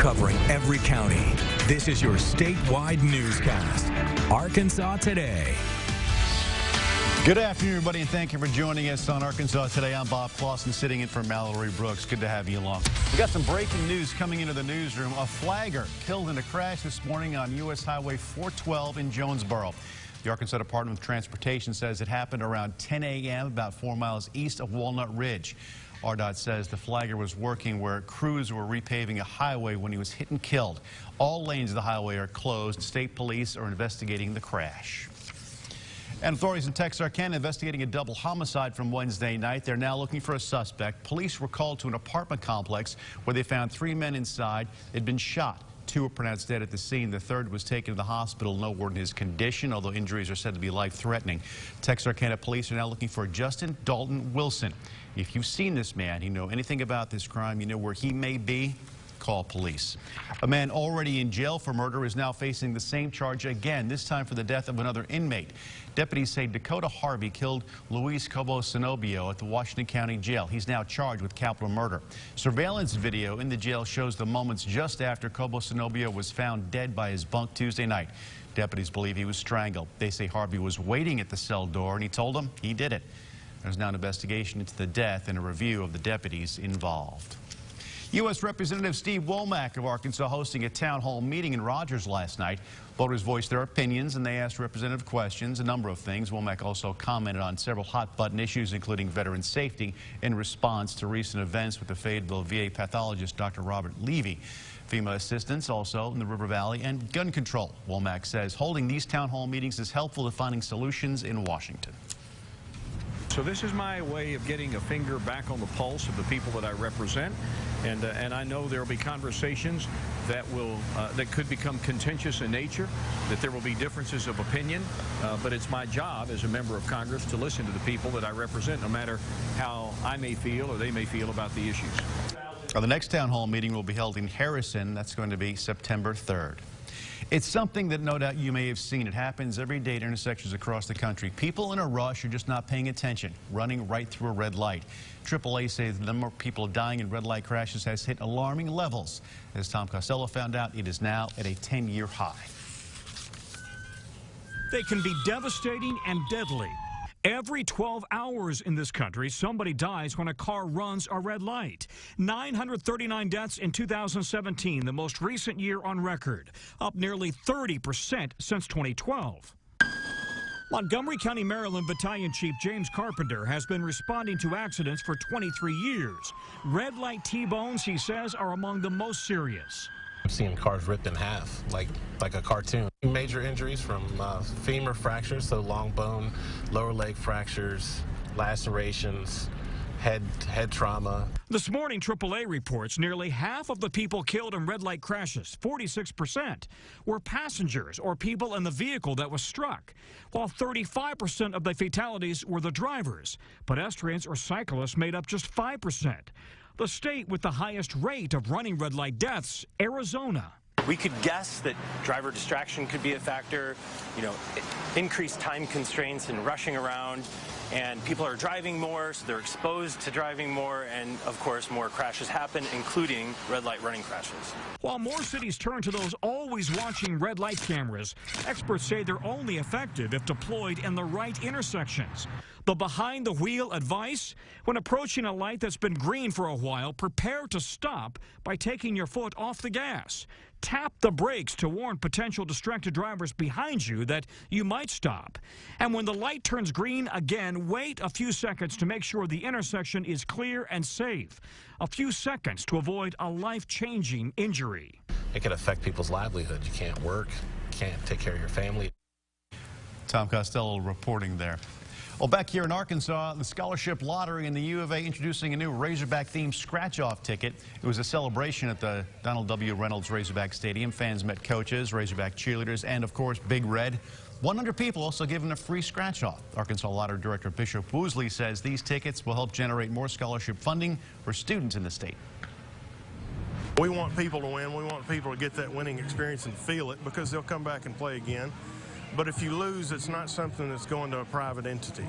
covering every county. This is your statewide newscast, Arkansas Today. Good afternoon, everybody, and thank you for joining us on Arkansas Today. I'm Bob Clausen, sitting in for Mallory Brooks. Good to have you along. We got some breaking news coming into the newsroom. A flagger killed in a crash this morning on U.S. Highway 412 in Jonesboro. The Arkansas Department of Transportation says it happened around 10 a.m. about 4 miles east of Walnut Ridge. RDOT says the flagger was working where crews were repaving a highway when he was hit and killed. All lanes of the highway are closed. State police are investigating the crash. And authorities in Texarkana investigating a double homicide from Wednesday night. They're now looking for a suspect. Police were called to an apartment complex where they found 3 men inside. They'd been shot. 2 were pronounced dead at the scene. The third was taken to the hospital. No word in his condition, although injuries are said to be life-threatening. Texarkana police are now looking for Justin Dalton Wilson. If you've seen this man, you know anything about this crime, you know where he may be, call police. A man already in jail for murder is now facing the same charge again, this time for the death of another inmate. Deputies say Dakota Harvey killed Luis Cobo-Cenobio at the Washington County Jail. He's now charged with capital murder. Surveillance video in the jail shows the moments just after Cobo-Cenobio was found dead by his bunk Tuesday night. Deputies believe he was strangled. They say Harvey was waiting at the cell door and he told them he did it. There's now an investigation into the death and a review of the deputies involved. U.S. Representative Steve Womack of Arkansas hosting a town hall meeting in Rogers last night. Voters voiced their opinions and they asked representative questions, a number of things. Womack also commented on several hot-button issues, including veteran safety, in response to recent events with the Fayetteville VA pathologist Dr. Robert Levy. FEMA assistance also in the River Valley, and gun control. Womack says holding these town hall meetings is helpful to finding solutions in Washington. So this is my way of getting a finger back on the pulse of the people that I represent, and I know there will be conversations that could become contentious in nature, that there will be differences of opinion, but it's my job as a member of Congress to listen to the people that I represent, no matter how I may feel or they may feel about the issues. The next town hall meeting will be held in Harrison. That's going to be September 3rd. It's something that no doubt you may have seen. It happens every day at intersections across the country. People in a rush are just not paying attention, running right through a red light. AAA says the number of people dying in red light crashes has hit alarming levels. As Tom Costello found out, it is now at a 10-year high. They can be devastating and deadly. Every 12 hours in this country, somebody dies when a car runs a red light. 939 deaths in 2017, the most recent year on record, up nearly 30% since 2012. Montgomery County, Maryland Battalion Chief James Carpenter has been responding to accidents for 23 years. Red light T-bones, he says, are among the most serious. I've seen cars ripped in half, like a cartoon. Major injuries from femur fractures, so long bone, lower leg fractures, lacerations, head trauma. This morning, AAA reports nearly half of the people killed in red light crashes, 46%, were passengers or people in the vehicle that was struck, while 35% of the fatalities were the drivers. Pedestrians or cyclists made up just 5%. The state with the highest rate of running red light deaths, Arizona. We could guess that driver distraction could be a factor, increased time constraints and rushing around, and people are driving more, so they're exposed to driving more, and of course more crashes happen, including red light running crashes. While more cities turn to those always watching red light cameras, experts say they're only effective if deployed in the right intersections. The behind-the-wheel advice? When approaching a light that's been green for a while, prepare to stop by taking your foot off the gas. Tap the brakes to warn potential distracted drivers behind you that you might stop. And when the light turns green again, wait a few seconds to make sure the intersection is clear and safe. A few seconds to avoid a life-changing injury. It can affect people's livelihood. You can't work, can't take care of your family. Tom Costello reporting there. Well, back here in Arkansas, the scholarship lottery and the U of A introducing a new Razorback-themed scratch-off ticket. It was a celebration at the Donald W. Reynolds Razorback Stadium. Fans met coaches, Razorback cheerleaders, and, of course, Big Red. 100 people also given a free scratch-off. Arkansas Lottery Director Bishop Woosley says these tickets will help generate more scholarship funding for students in the state. We want people to win. We want people to get that winning experience and feel it because they'll come back and play again. But if you lose, it's not something that's going to a private entity.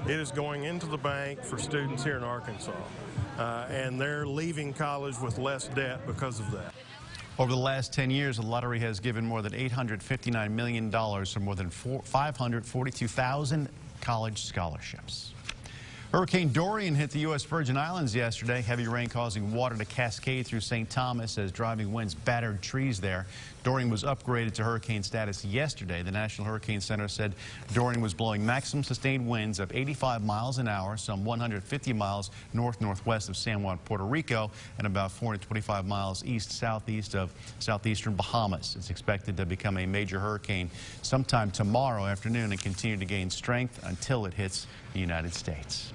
It is going into the bank for students here in Arkansas. And they're leaving college with less debt because of that. Over the last 10 years, the lottery has given more than $859 million for more than 542,000 college scholarships. Hurricane Dorian hit the U.S. Virgin Islands yesterday. Heavy rain causing water to cascade through St. Thomas as driving winds battered trees there. Dorian was upgraded to hurricane status yesterday. The National Hurricane Center said Dorian was blowing maximum sustained winds of 85 miles an hour, some 150 miles north-northwest of San Juan, Puerto Rico, and about 425 miles east-southeast of southeastern Bahamas. It's expected to become a major hurricane sometime tomorrow afternoon and continue to gain strength until it hits the United States.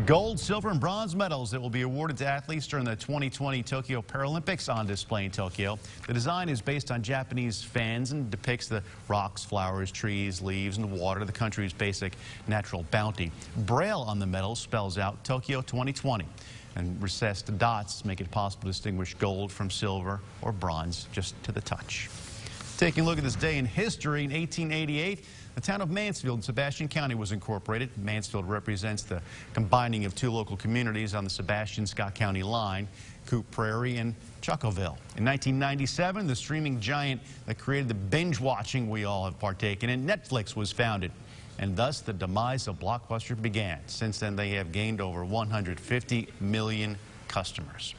Gold, silver, and bronze medals that will be awarded to athletes during the 2020 Tokyo Paralympics on display in Tokyo. The design is based on Japanese fans and depicts the rocks, flowers, trees, leaves, and water, the country's basic natural bounty. Braille on the medals spells out Tokyo 2020, and recessed dots make it possible to distinguish gold from silver or bronze just to the touch. Taking a look at this day in history, in 1888, the town of Mansfield in Sebastian County was incorporated. Mansfield represents the combining of two local communities on the Sebastian-Scott County line, Coop Prairie and Chuckoville. In 1997, the streaming giant that created the binge watching we all have partaken in, Netflix, was founded. And thus the demise of Blockbuster began. Since then, they have gained over 150 million customers.